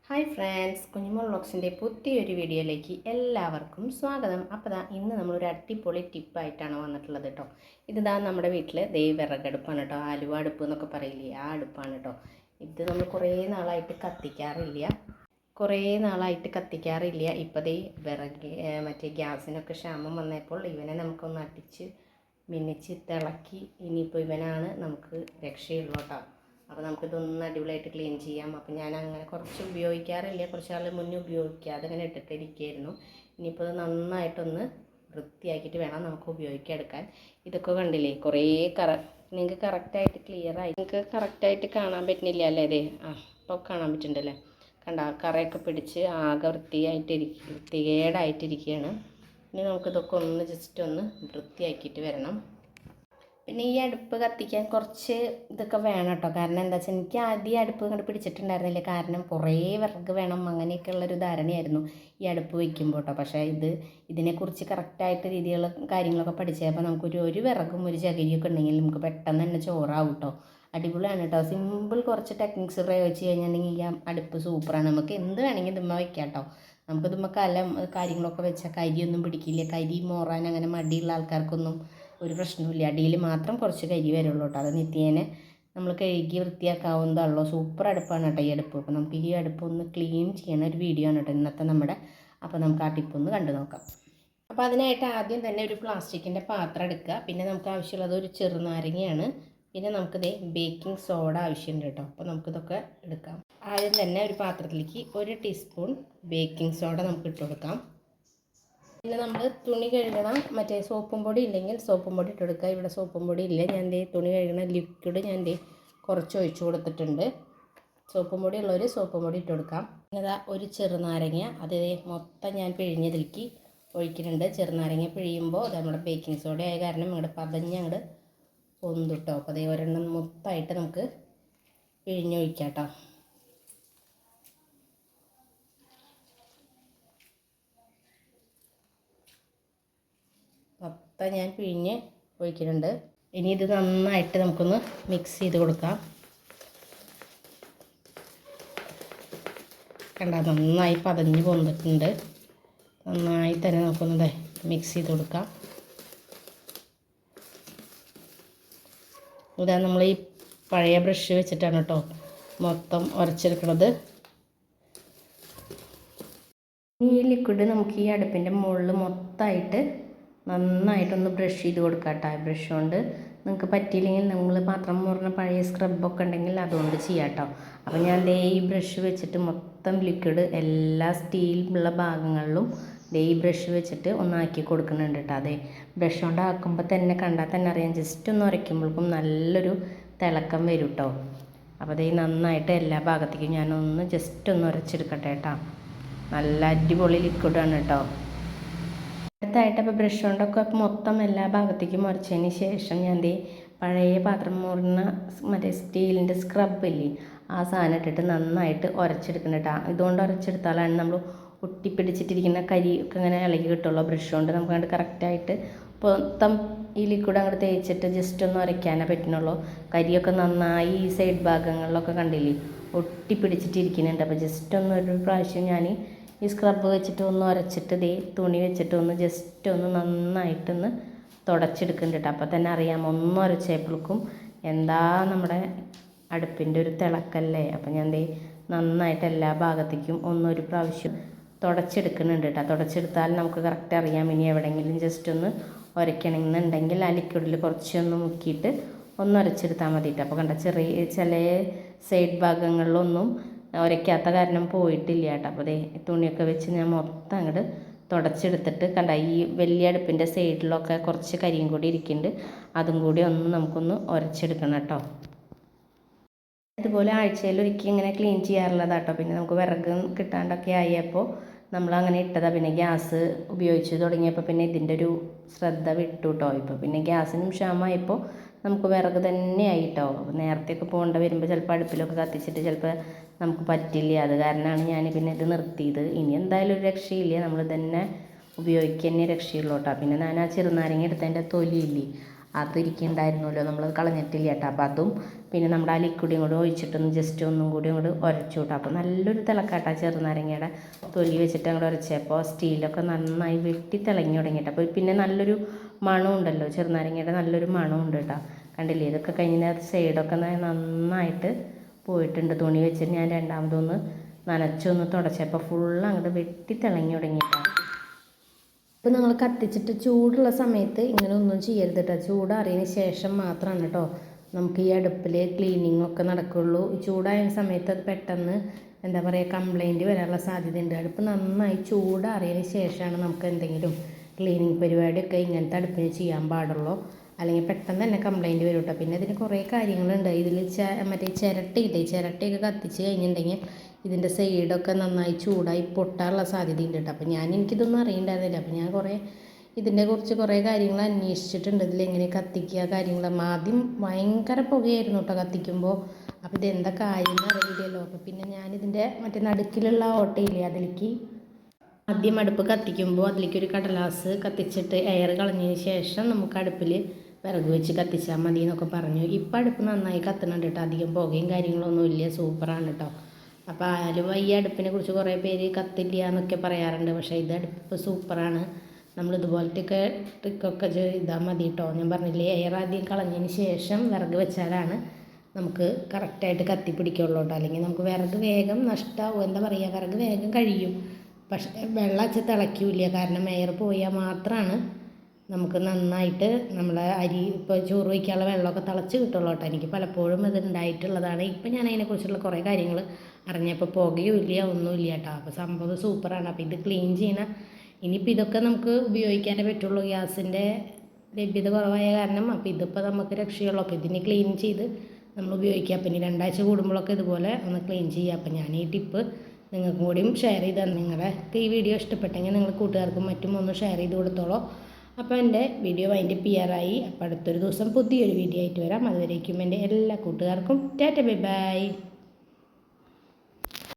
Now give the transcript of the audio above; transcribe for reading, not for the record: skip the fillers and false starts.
Hi friends, കുഞ്ഞുമോൾ വ്ളോഗ്സിൻ്റെ പുതിയൊരു വീഡിയോയിലേക്ക് എല്ലാവർക്കും സ്വാഗതം. അപ്പോൾ ഇന്ന് നമ്മളൊരു അടിപൊളി ടിപ്പായിട്ടാണ് വന്നിട്ടുള്ളത് കേട്ടോ. നമ്മുടെ വീട്ടിൽ വിറകടുപ്പാണ് കേട്ടോ. ആലുവ അടുപ്പ് എന്നൊക്കെ പറയില്ലേ, ആ അടുപ്പാണ് കേട്ടോ. ഇത് നമ്മൾ കുറേ നാളായിട്ട് കത്തിക്കാറില്ല. ഇപ്പോൾ വിറക് മറ്റേ ഗ്യാസിനൊക്കെ ക്ഷാമം വന്നപ്പോൾ ഇവനെ നമുക്കൊന്ന് അടിച്ച് മിന്നിച്ച് തിളക്കി ഇനിയിപ്പോൾ ഇവനാണ് നമുക്ക് രക്ഷയുള്ളൂ കേട്ടോ. അപ്പോൾ നമുക്കിതൊന്ന് അടിപൊളിയായിട്ട് ക്ലീൻ ചെയ്യാം. അപ്പോൾ ഞാൻ അങ്ങനെ കുറച്ച് ഉപയോഗിക്കാറില്ല, കുറച്ച് നാൾ മുന്നേ ഉപയോഗിക്കാതെ അങ്ങനെ ഇട്ടിട്ടിരിക്കുകയായിരുന്നു. ഇനിയിപ്പോൾ ഇത് നന്നായിട്ടൊന്ന് വൃത്തിയാക്കിയിട്ട് വേണം നമുക്ക് ഉപയോഗിക്കാൻ. ഇതൊക്കെ കണ്ടില്ലേ, കുറേ നിങ്ങൾക്ക് കറക്റ്റായിട്ട് കാണാൻ പറ്റുന്നില്ല അല്ലേ? ഇപ്പോൾ കാണാൻ പറ്റുന്നുണ്ടല്ലേ? കറയൊക്കെ പിടിച്ച് ആകെ വൃത്തികേടായിട്ടിരിക്കുകയാണ്. ഇനി നമുക്കിതൊക്കെ ഒന്ന് ജസ്റ്റ് ഒന്ന് വൃത്തിയാക്കിയിട്ട് വരണം. പിന്നെ ഈ അടുപ്പ് കത്തിക്കാൻ കുറച്ച് ഇതൊക്കെ വേണം കേട്ടോ. കാരണം എന്താ വെച്ചാൽ എനിക്ക് ആദ്യം അടുപ്പ് ഇങ്ങോട്ട് പിടിച്ചിട്ടുണ്ടായിരുന്നില്ല. കാരണം കുറേ വിറക് വേണം, അങ്ങനെയൊക്കെയുള്ളൊരു ധാരണയായിരുന്നു ഈ അടുപ്പ് വയ്ക്കുമ്പോൾ കേട്ടോ. പക്ഷേ ഇതിനെക്കുറിച്ച് കറക്റ്റായിട്ട് കാര്യങ്ങളൊക്കെ പഠിച്ചപ്പോൾ ഒരു വിറകും ഒരു ചകിരിയൊക്കെ ഉണ്ടെങ്കിൽ നമുക്ക് പെട്ടെന്ന് തന്നെ ചോറാവും കേട്ടോ. അടിപൊളിയാണ് കേട്ടോ. സിമ്പിൾ കുറച്ച് ടെക്നിക്സ് പ്രയോഗിച്ച് കഴിഞ്ഞിട്ടുണ്ടെങ്കിൽ ഈ അടുപ്പ് സൂപ്പറാണ്. നമുക്ക് എന്ത് വേണമെങ്കിൽ ഇതുമ്മ വയ്ക്കാം കേട്ടോ. നമുക്കിതുമ്മ കാര്യങ്ങളൊക്കെ വെച്ചാൽ കരിയൊന്നും പിടിക്കില്ല. കരി മോറാൻ അങ്ങനെ മടിയുള്ള ആൾക്കാർക്കൊന്നും ഒരു പ്രശ്നമില്ല. അടിയിൽ മാത്രം കുറച്ച് കരി വരുള്ളൂ കേട്ടോ. അത് നിത്യേന നമ്മൾ കഴുകി വൃത്തിയാക്കാവുന്നതാണല്ലോ. സൂപ്പർ അടുപ്പാണ് കേട്ടോ ഈ അടുപ്പ്. അപ്പോൾ നമുക്ക് ഈ അടുപ്പ് ഒന്ന് ക്ലീൻ ചെയ്യണ ഒരു വീഡിയോ ആണ് കേട്ടോ ഇന്നത്തെ നമ്മുടെ. അപ്പോൾ നമുക്ക് ആ ടിപ്പൊന്ന് കണ്ടു നോക്കാം. അപ്പോൾ അതിനായിട്ട് ആദ്യം തന്നെ ഒരു പ്ലാസ്റ്റിക്കിൻ്റെ പാത്രം എടുക്കുക. പിന്നെ നമുക്ക് ആവശ്യമുള്ളത് ഒരു ചെറുനാരങ്ങയാണ്. പിന്നെ നമുക്കിത് ബേക്കിംഗ് സോഡ ആവശ്യമുണ്ട് കേട്ടോ. അപ്പോൾ നമുക്കിതൊക്കെ എടുക്കാം. ആദ്യം തന്നെ ഒരു പാത്രത്തിലേക്ക് 1 ടീസ്പൂൺ ബേക്കിംഗ് സോഡ നമുക്ക് ഇട്ട് കൊടുക്കാം. പിന്നെ നമ്മൾ തുണി കഴുകണ മറ്റേ സോപ്പും പൊടി ഇല്ലെങ്കിൽ സോപ്പും പൊടി ഇട്ട് കൊടുക്കുക. ഇവിടെ സോപ്പും പൊടി ഇല്ല. ഞാൻ തുണി കഴുകണ ലിക്വിഡ് ഞാൻ കുറച്ച് ഒഴിച്ചു കൊടുത്തിട്ടുണ്ട്. സോപ്പും പൊടി ഉള്ളവർ സോപ്പും പൊടി ഇട്ട് കൊടുക്കാം. പിന്നെ ഒരു ചെറുനാരങ്ങ അത് മൊത്തം ഞാൻ പിഴിഞ്ഞതിലേക്ക് ഒഴിക്കുന്നുണ്ട്. ചെറുനാരങ്ങ പിഴിയുമ്പോൾ നമ്മുടെ ബേക്കിംഗ് സോഡ ആയ കാരണം ഇങ്ങോട്ട് പതഞ്ഞങ്ങോട്ട് പൊന്തിട്ടോ. അപ്പോൾ ഒരെണ്ണം മൊത്തമായിട്ട് നമുക്ക് പിഴിഞ്ഞൊഴിക്കാം കേട്ടോ. മൊത്തം ഞാൻ പിഴിഞ്ഞ് ഒഴിക്കുന്നുണ്ട്. ഇനി ഇത് നന്നായിട്ട് നമുക്കൊന്ന് മിക്സ് ചെയ്ത് കൊടുക്കാം. നന്നായി പതഞ്ഞ് പൊന്നിട്ടുണ്ട്. നന്നായി തന്നെ നമുക്കൊന്ന് മിക്സ് ചെയ്ത് കൊടുക്കാം. നമ്മൾ ഈ പഴയ ബ്രഷ് വെച്ചിട്ടാണ് കേട്ടോ മൊത്തം ഉരച്ചെടുക്കുന്നത്. ഈ ലിക്വിഡ് നമുക്ക് ഈ അടുപ്പിൻ്റെ മുകളിൽ മൊത്തമായിട്ട് നന്നായിട്ടൊന്ന് ബ്രഷ് ചെയ്ത് കൊടുക്കാം കേട്ടോ. ബ്രഷ് കൊണ്ട് നിങ്ങൾക്ക് പറ്റിയില്ലെങ്കിൽ നിങ്ങൾ പാത്രം മുറിഞ്ഞ പഴയ സ്ക്രബൊക്കെ ഉണ്ടെങ്കിൽ അതുകൊണ്ട് ചെയ്യാം കേട്ടോ. അപ്പോൾ ഞാൻ ഈ ബ്രഷ് വെച്ചിട്ട് മൊത്തം ലിക്വിഡ് എല്ലാ സ്റ്റീലുള്ള ഭാഗങ്ങളിലും ഈ ബ്രഷ് വെച്ചിട്ട് ഒന്നാക്കി കൊടുക്കുന്നുണ്ട് കേട്ടോ. ബ്രഷ് കൊണ്ട് ആക്കുമ്പോൾ തന്നെ കണ്ടാൽ തന്നെ അറിയാം, ജസ്റ്റ് ഒന്ന് ഉരയ്ക്കുമ്പോഴേക്കും നല്ലൊരു തിളക്കം വരും കേട്ടോ. അപ്പോൾ നന്നായിട്ട് എല്ലാ ഭാഗത്തേക്കും ഞാനൊന്ന് ജസ്റ്റ് ഒന്ന് ഉരച്ചെടുക്കട്ടെ കേട്ടോ. നല്ല അടിപൊളി ലിക്വിഡാണ് കേട്ടോ. അടുത്തായിട്ട് അപ്പോൾ ബ്രഷ് കൊണ്ടൊക്കെ മൊത്തം എല്ലാ ഭാഗത്തേക്കും ഉരച്ചതിന് ശേഷം ഞാൻ പഴയ പാത്രം മുറിഞ്ഞ മറ്റേ സ്റ്റീലിൻ്റെ സ്ക്രബില്ലേ, ആ സാധനം ഇട്ടിട്ട് നന്നായിട്ട് ഉരച്ചെടുക്കണം കേട്ടോ. ഇതുകൊണ്ട് ഉരച്ചെടുത്താലാണ് നമ്മൾ ഒട്ടിപ്പിടിച്ചിട്ടിരിക്കുന്ന കരി ഒക്കെ ഇങ്ങനെ ഇളകി കിട്ടുള്ളൂ. ബ്രഷ് കൊണ്ട് നമുക്ക് അങ്ങോട്ട് കറക്റ്റായിട്ട് മൊത്തം ഈ ലിക്വിഡ് അങ്ങോട്ട് തേച്ചിട്ട് ജസ്റ്റ് ഒന്ന് ഉരയ്ക്കാനേ പറ്റുന്നുള്ളൂ. കരിയൊക്കെ നന്നായി ഈ സൈഡ് ഭാഗങ്ങളിലൊക്കെ കണ്ടില്ലേ ഒട്ടിപ്പിടിച്ചിട്ടിരിക്കുന്നുണ്ട്. അപ്പോൾ ജസ്റ്റ് ഒരു പ്രാവശ്യം ഞാൻ ഈ സ്ക്രബ് വെച്ചിട്ട് ഒന്ന് ഉരച്ചിട്ട് തുണി വെച്ചിട്ട് ഒന്ന് ജസ്റ്റ് ഒന്ന് നന്നായിട്ടൊന്ന് തുടച്ചെടുക്കുന്നുണ്ട് കേട്ടോ. അപ്പോൾ തന്നെ അറിയാം ഒന്ന് ഉരച്ചപ്പോഴേക്കും എന്താ നമ്മുടെ അടുപ്പിൻ്റെ ഒരു തിളക്കല്ലേ. അപ്പോൾ ഞാൻ നന്നായിട്ട് എല്ലാ ഭാഗത്തേക്കും ഒരു പ്രാവശ്യം തുടച്ചെടുക്കുന്നുണ്ട് കേട്ടോ. തുടച്ചെടുത്താൽ നമുക്ക് കറക്റ്റ് അറിയാം. ഇനി എവിടെയെങ്കിലും ജസ്റ്റ് ഒന്ന് ഉരയ്ക്കണമെന്നുണ്ടെങ്കിൽ ആ ലിക്വിഡിൽ കുറച്ചൊന്ന് മുക്കിയിട്ട് ഒന്ന് ഉരച്ചെടുത്താൽ മതി കേട്ടോ. അപ്പോൾ ചില സൈഡ് ഭാഗങ്ങളിലൊന്നും ഉരയ്ക്കാത്ത കാരണം പോയിട്ടില്ല കേട്ടോ. അപ്പോൾ തുണിയൊക്കെ വെച്ച് ഞാൻ മൊത്തം അങ്ങോട്ട് തുടച്ചെടുത്തിട്ട് ഈ വലിയ അടുപ്പിൻ്റെ സൈഡിലൊക്കെ കുറച്ച് കരിയും കൂടി ഇരിക്കുന്നുണ്ട്. അതും കൂടി നമുക്കൊന്ന് ഉരച്ചെടുക്കണം കേട്ടോ. ഇതുപോലെ ആഴ്ചയിലൊരിക്കൽ ഇങ്ങനെ ക്ലീൻ ചെയ്യാറുള്ളതാണ് കേട്ടോ. പിന്നെ നമുക്ക് വിറക് കിട്ടാണ്ടൊക്കെ ആയപ്പോൾ നമ്മളങ്ങനെ ഇട്ടതാണ്. പിന്നെ ഗ്യാസ് ഉപയോഗിച്ച് തുടങ്ങിയപ്പോൾ പിന്നെ ഇതിൻ്റെ ഒരു ശ്രദ്ധ വിട്ടു കേട്ടോ. ഇപ്പോൾ പിന്നെ ഗ്യാസിനും ക്ഷാമമായപ്പോൾ നമുക്ക് വിറക് തന്നെ ആയിട്ടോ. നേരത്തെയൊക്കെ പോകേണ്ട വരുമ്പോൾ ചിലപ്പോൾ അടുപ്പിലൊക്കെ കത്തിച്ചിട്ട് ചിലപ്പോൾ നമുക്ക് പറ്റില്ല. അത് കാരണമാണ് ഞാൻ പിന്നെ ഇത് നിർത്തിയത്. ഇനി എന്തായാലും ഒരു രക്ഷയില്ല, നമ്മൾ തന്നെ ഉപയോഗിക്കുക തന്നെ രക്ഷയുള്ളൂ കേട്ടോ. പിന്നെ ഞാൻ ആ ചെറുനാരങ്ങ എടുത്തതിൻ്റെ തൊലിയില്ലേ, അതിരിക്കുന്നുണ്ടായിരുന്നല്ലോ, നമ്മളത് കളഞ്ഞിട്ടില്ല കേട്ടോ. അപ്പോൾ അതും പിന്നെ നമ്മുടെ ആ ലിക്വിഡും കൂടി ഒഴിച്ചിട്ടൊന്ന് ജസ്റ്റ് ഒന്നും കൂടി അങ്ങോട്ട് ഉരച്ചു കിട്ടും. അപ്പോൾ നല്ലൊരു തിളക്കാട്ട ചെറുനാരങ്ങയുടെ തൊലി വെച്ചിട്ട് അങ്ങോട്ട് ഉരച്ചപ്പോൾ സ്റ്റീലൊക്കെ നന്നായി വെട്ടി തിളങ്ങി തുടങ്ങിയിട്ട്. അപ്പോൾ പിന്നെ നല്ലൊരു മണമുണ്ടല്ലോ, ചെറുനാരങ്ങയുടെ നല്ലൊരു മണമുണ്ട് കേട്ടോ. കണ്ടില്ലേ, ഇതൊക്കെ കഴിഞ്ഞ സൈഡൊക്കെ നന്നായിട്ട് പോയിട്ടുണ്ട്. തുണി വെച്ചിട്ട് ഞാൻ രണ്ടാമതൊന്ന് നനച്ചൊന്ന് തുടച്ചപ്പോൾ ഫുള്ള് അങ്ങോട്ട് വെട്ടി തിളങ്ങി തുടങ്ങിയിട്ടാണ്. ഇപ്പോൾ നിങ്ങൾ കത്തിച്ചിട്ട് ചൂടുള്ള സമയത്ത് ഇങ്ങനെ ഒന്നും ചെയ്യരുത് കേട്ടോ. ചൂടാറിയതിന് ശേഷം മാത്രമാണ് കേട്ടോ നമുക്ക് ഈ അടുപ്പിൽ ക്ലീനിങ്ങൊക്കെ നടക്കുകയുള്ളൂ. ചൂടായ സമയത്ത് അത് പെട്ടെന്ന് എന്താ പറയുക കംപ്ലൈൻറ്റ് വരാനുള്ള സാധ്യതയുണ്ട്. അടുപ്പ് നന്നായി ചൂടാറിയതിന് ശേഷമാണ് നമുക്ക് എന്തെങ്കിലും ക്ലീനിങ് പരിപാടിയൊക്കെ ഇങ്ങനത്തെ അടുപ്പിന് ചെയ്യാൻ പാടുള്ളൂ. അല്ലെങ്കിൽ പെട്ടെന്ന് തന്നെ കംപ്ലൈൻറ്റ് വരും കേട്ടോ. പിന്നെ ഇതിന് കുറേ കാര്യങ്ങളുണ്ട്. ഇതിൽ മറ്റേ ചിരട്ടയൊക്കെ കത്തിച്ച് കഴിഞ്ഞിട്ടുണ്ടെങ്കിൽ ഇതിൻ്റെ സൈഡൊക്കെ നന്നായി ചൂടായി പൊട്ടാനുള്ള സാധ്യതയുണ്ട് കേട്ടോ. അപ്പോൾ എനിക്കിതൊന്നും അറിയണ്ടായിരുന്നില്ല. അപ്പോൾ ഞാൻ ഇതിൻ്റെ കുറിച്ച് കുറേ കാര്യങ്ങൾ അന്വേഷിച്ചിട്ടുണ്ട്. ഇതിലെങ്ങനെ കത്തിക്കുക കാര്യങ്ങൾ. ആദ്യം ഭയങ്കര പുകയായിരുന്നു കേട്ടോ കത്തിക്കുമ്പോൾ. അപ്പോൾ ഇതെന്താ കാര്യം അറിയില്ലല്ലോ. അപ്പോൾ പിന്നെ ഞാനിതിൻ്റെ മറ്റേ നടുക്കിലുള്ള ഓട്ടയില്ലേ, അതിലേക്ക് ആദ്യം അടുപ്പ് കത്തിക്കുമ്പോൾ അതിലേക്കൊരു കടലാസ് കത്തിച്ചിട്ട് എയർ കളഞ്ഞതിന് ശേഷം നമുക്ക് അടുപ്പിൽ വിറക് വെച്ച് കത്തിച്ചാൽ മതി എന്നൊക്കെ പറഞ്ഞു. ഇപ്പം അടുപ്പ് നന്നായി കത്തണുണ്ട് കേട്ടോ. അധികം പുകയും കാര്യങ്ങളൊന്നും ഇല്ല, സൂപ്പറാണ് കേട്ടോ. അപ്പോൾ ആലുവ ഈ അടുപ്പിനെ കുറിച്ച് കുറേ പേര് കത്തില്ല എന്നൊക്കെ പറയാറുണ്ട്. പക്ഷേ ഇത് അടുപ്പ് സൂപ്പറാണ്. നമ്മളിതുപോലത്തെയൊക്കെ ട്രിക്കൊക്കെ ചെയ്താൽ മതി കേട്ടോ. ഞാൻ പറഞ്ഞില്ലേ, എയർ ആദ്യം കളഞ്ഞതിന് ശേഷം വിറക് വെച്ചാലാണ് നമുക്ക് കറക്റ്റായിട്ട് കത്തിപ്പിടിക്കുള്ളൂ കേട്ടോ. അല്ലെങ്കിൽ നമുക്ക് വിറക് വേഗം നഷ്ടമാവും. എന്താ പറയുക, വിറക് വേഗം കഴിയും. പക്ഷേ വെള്ളം വെച്ച് തിളയ്ക്കില്ല. കാരണം എയർ പോയാൽ മാത്രമാണ് നമുക്ക് നന്നായിട്ട് നമ്മളെ അരി ഇപ്പോൾ ചോറ് വയ്ക്കാനുള്ള വെള്ളമൊക്കെ തിളച്ച് കിട്ടുള്ളൂ കേട്ടോ. എനിക്ക് പലപ്പോഴും ഇത് ഉണ്ടായിട്ടുള്ളതാണ്. ഇപ്പം ഞാൻ അതിനെക്കുറിച്ചുള്ള കുറേ കാര്യങ്ങൾ അറിഞ്ഞപ്പോൾ പുകയും ഇല്ല ഒന്നുമില്ല കേട്ടോ. അപ്പോൾ സംഭവം സൂപ്പറാണ്. അപ്പോൾ ഇത് ക്ലീൻ ചെയ്യണം. ഇനിയിപ്പോൾ ഇതൊക്കെ നമുക്ക് ഉപയോഗിക്കാനേ പറ്റുള്ളൂ, ഗ്യാസിൻ്റെ ലഭ്യത കുറവായ കാരണം. അപ്പോൾ ഇതിപ്പോൾ നമുക്ക് രക്ഷയുള്ളൂ. അപ്പോൾ ഇതിന് ക്ലീൻ ചെയ്ത് നമ്മൾ ഉപയോഗിക്കുക. പിന്നെ 2 ആഴ്ച കൂടുമ്പോഴൊക്കെ ഇതുപോലെ ഒന്ന് ക്ലീൻ ചെയ്യുക. അപ്പോൾ ഞാൻ ഈ ടിപ്പ് നിങ്ങൾക്കും കൂടിയും ഷെയർ ചെയ്താൽ നിങ്ങൾക്ക് ഈ വീഡിയോ ഇഷ്ടപ്പെട്ടെങ്കിൽ നിങ്ങൾ കൂട്ടുകാർക്കും മറ്റും ഒന്ന് ഷെയർ ചെയ്ത് കൊടുത്തോളൂ. അപ്പോൾ എൻ്റെ വീഡിയോ വൈൻഡപ്പ് ചെയ്യാറായി. അപ്പോൾ അടുത്തൊരു ദിവസം പുതിയൊരു വീഡിയോ ആയിട്ട് വരാം. അതുവരേക്കും എൻ്റെ എല്ലാ കൂട്ടുകാർക്കും ടാറ്റ ബൈ ബൈ.